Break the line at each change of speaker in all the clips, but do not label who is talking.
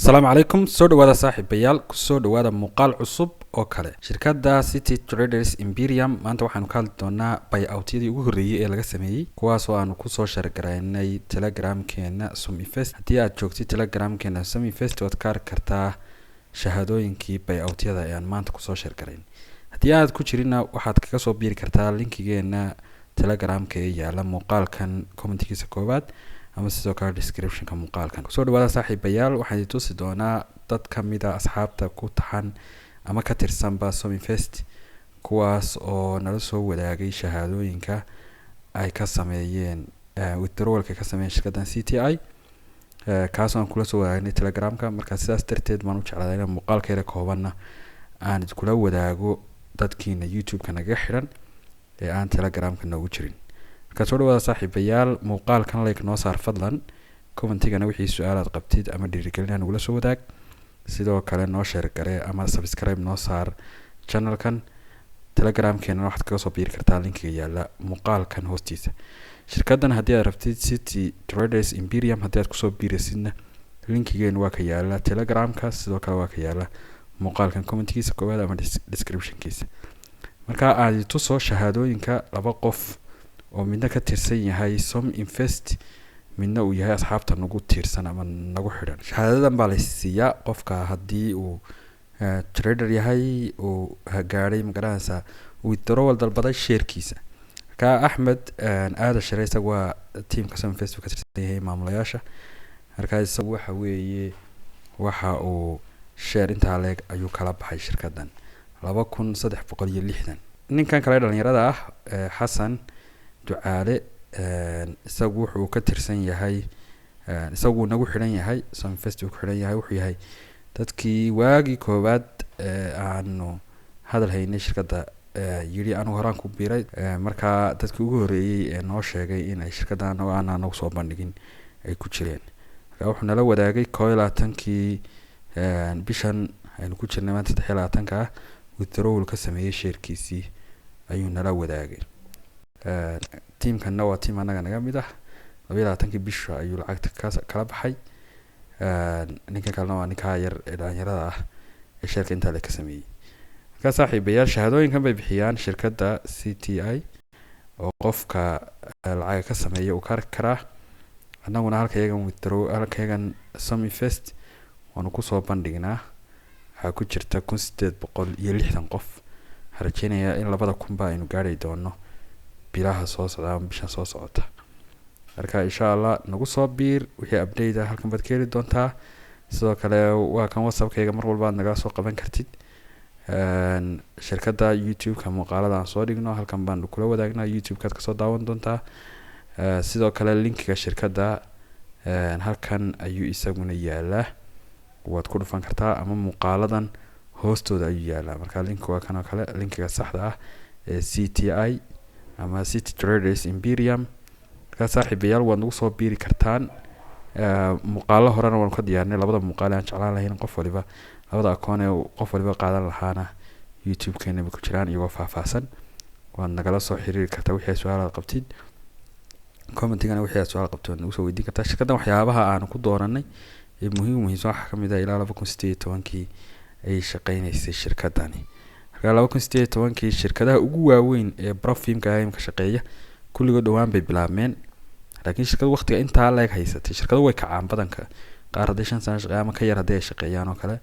السلام عليكم soo dhawaada saaxiibayaal ku soo dhawaada muuqaal cusub oo kale shirkadda City Traders Imperium maanta waxaanu ka hadli doonaa buyout-yadii ugu horeeyay ee laga sameeyay kuwaas oo aanu ku soo shargaraynay Telegram-keena Suminvest haddii aad joogtid Telegram-keena Suminvest waad ka arki kartaa shahaadooyinkii buyout-yada ee aan maanta ku soo shargarayn haddii aad ku jirina waxaad kaga soo biiri kartaa linkigeena Telegram-ka ee yaala muuqaalkan comment-kiisa koowaad ama sidoo kale description-ka muuqaalkan soo dhawaada saaxiibayaal waxaan idin tusi doonaa dad ka mid ah asxaabta ku taxan ama ka tirsanba Suminvest kuwaas oo nala soo wadaagay shahaadooyinka ay ka sameeyeen withdrawal-ka ka sameeyeen shirkaddan CTI kaas oo aan kula soo wadaagnay Telegram-ka marka sidaas darteed baan u jeclahay inaan muuqaalkeeda koobanna aan kula wadaago dadkiina YouTube-ka naga xiran ee aan Telegram-ka noogu jirin soo dhawaada saaxiibayaal muuqaalkan like noo saar fadlan commentigana wixii su'aalaad qabtid ama dhiirigelin nagula soo wadaag sidoo kale noo share garee ama subscribe noo saar channelkan Telegram-keena waxaad kaga soo biiri kartaa linkiga yaala muuqaalkan hoostiisa shirkaddan haddii aad rabtid City Traders Imperium haddii aad kusoo biirisidna linkigeena waa ka yaala Telegram-ka sidoo kale waa ka yaala muuqaalkan comment-kiisa koowaad ama description-kiisa marka aad tuso shahaadooyinka laba qof oo midna ka tirsan yahay Suminvest midna uu yahay asxaabta nagu tirsan ama nagu xiran shahaadadan baa la siiyaa qofka haddii uu trader yahay oo gaaray magaranaysa withdrawal dalbaday sharekiisa ka Ahmed aada shiraysa waa teamka Suminvest ka tirsan yahay maamulayaasha marka isagu waxa weeye waxa uu share inta leeg ayuu kala baxay shirkaddan 2360 ninkan kale dhalinyarada ah Xasan ducaale isagu wuxuu ka tirsan yahay isagu nagu xiran yahay Suminvest uu ku xiran yahay wuxuu yahay dadkii waagi koobaad aanu hadal haynay shirkadda yiri aanu horaan ku biiray marka dadkii ugu horeeyay ee noo sheegay in ay shirkaddan oo aan nagu soo bandhigin ay ku jireen marka wuxuu nala wadaagay 12-kii bishan aynu ku jirnay maanta 13-ka withdrawal ka sameeyay sharekiisii ayuu nala wadaagay teamkan waa team anaga naga mid ah 12-kii bisha ayuu lacagta kala baxay ninka kalena waa ninka yar ee dhalinyarada ah ee shirka inta la ka sameeyay marka saaxiibayaal shahaadooyinkan bay bixiyaan shirkadda CTI oo qofka lacag ka sameeyo uu ka karaa annaguna halkayagan withdrawal halkayagan Suminvest waanu ku soo bandhignaa waxa ku jirta 1860 qof harjeynaya in 2000 aynu gaari doono bilaha soo socda ama bisha soo socota marka insha Allah nagu soo biir wixii update halkan baad ka heli doontaa sidoo kale waa kan WhatsApp-kayga mar walba naga soo qaban kartid shirkadda YouTube-ka muuqaalada aan soo dhigno halkan baan kula wadaagnaa YouTube-kaad ka soo daawan doontaa sidoo kale linkiga shirkadda halkan ayuu isaguna yaalaa waad ku dhufan kartaa ama muuqaaladan hoostooda ayuu yaalaa marka link waa kan kale linkiga saxda ah ee CTI ama City Traders Imperium ka saaxiibayaal waad nagu soo biiri kartaan muuqaalo horena waan ka diyaarnay labada muuqaal aan jeclaan lahayn qof waliba labada akoon ee qof waliba qaadan lahaana YouTube-keena ku jiraan iyo faahfaahsan waad nagala soo xiriiri kartaa wixii su'aalaad qabtid comment-igana wixii su'aal qabto nagu soo weydiin kartaa shirkaddan waxyaabaha aan ku dooranay ee muhiim waxa kamid ah ilaa 2018-kii ay shaqeynaysay shirkaddani 2018-kii shirkadaha ugu waaweyn ee Profimka ay ka shaqeeya kulligood dhawaan bay bilaabmeen laakiin shirkadu waqtiga inta leeg haysatay shirkadu way kacaan badanka qaar haday 5 sano shaqeeyaan ama ka yar haday shaqeeyaan oo kale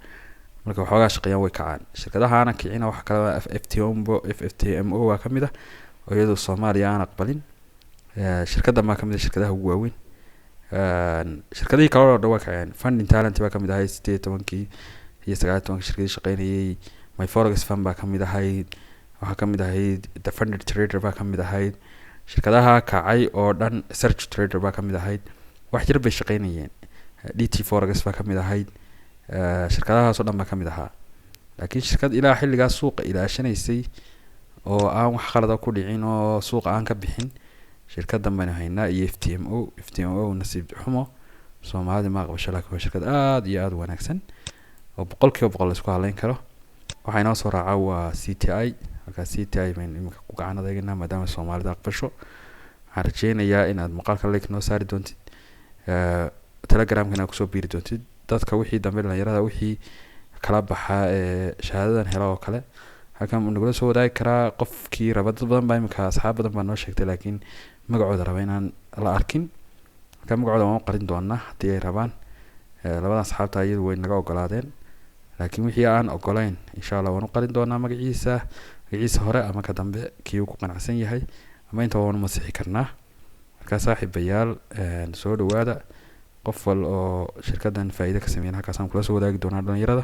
marka waxoogaa shaqeeyaan way kacaan shirkadahaana kicina waxa kale FTMO waa kamid ah oo iyadoo Soomaaliya aan aqbalin shirkadda ma kamid ah shirkadaha ugu waaweyn shirkadii kale oo dhawaa kacaan Funding Talent baa kamid ah 18-kii iyo 19-kii shirkadii shaqeynayay My Forex Fund baa kamid ahayd waxa kamid ahayd The Funded Trader baa kamid ahayd shirkadaha kacay oo dhan Search Trader baa kamid ahayd wax yar bay shaqeynayeen DT Forex baa kamid ahayd shirkadahaas oo dhan baa kamid ahaa laakiin shirkad ilaa xilligaas suuqa ilaashanaysay oo aan wax qalad ah ku dhicin oo suuqa aan ka bixin shirkaddan baan haynaa iyo FTMO nasiib xumo Soomaalida ma qabasho laakiin shirkad aad iyo aad wanaagsan oo 100% isku haleyn karo waxay noo soo raacaa waa CTI marka CTI baan imika ku gacanadayna maadaama Soomaalida aqbasho waxaan rajeynayaa inaad muuqaalka like noo saari doontid Telegram-kana ku soo biiri doontid dadka wixii dambe dhalinyarada wixii kala baxa shahaadadan helo oo kale halkan nagula soo wadaagi karaa. qofkii raba dad badan baa imika asxaab badan baa noo sheegtay laakiin magacooda raba inaan la arkin, halkan magacooda waan u qarin doonaa haddii ay rabaan. labadan asxaabta iyadu way naga ogolaadeen, laakiin wixii aan ogolayn insha Allah waan u qarin doonaa magaciisa hore ama ka dambe kii uu ku qanacsan yahay, ama inta waan u masixi karnaa. marka saaxiibayaal soo dhawaada. qof wal oo shirkadan faa'iido ka sameeyay halkaasaan kula soo wadaagi doonaa dhalinyarada.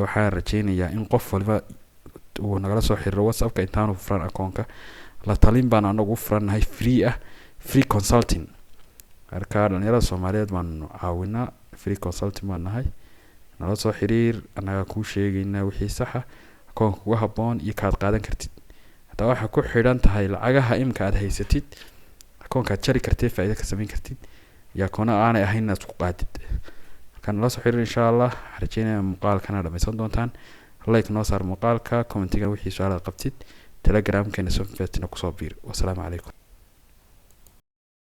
waxaan rajeynayaa in qof walba uu nagala soo xiriiro WhatsApp-ka intaanu furan akoonka. la talin baan anagu furanahay free consulting. marka dhalinyarada Soomaaliyeed baan caawinaa, free consulting baan nahay. nala soo xiriir, anaga ku sheegaynaa wixii sax ah, akoonka ugu habboon iyo kaad qaadan kartid. hataa waxa ku xidhan tahay lacagaha imka aad haysatid, akoonka aad jari kartid, faa'iido ka sameyn kartid, iyo akoona aanay ahayn inaad ku qaadid. marka nala soo xiriir insha Allah. rajaynaya muuqaalkana dhameysan doontaan. like noo saar muuqaalka, commentiga wixii su'aalaad qabtid, telegramkeena soo faatina ku soo biir. wassalaamu calaykum.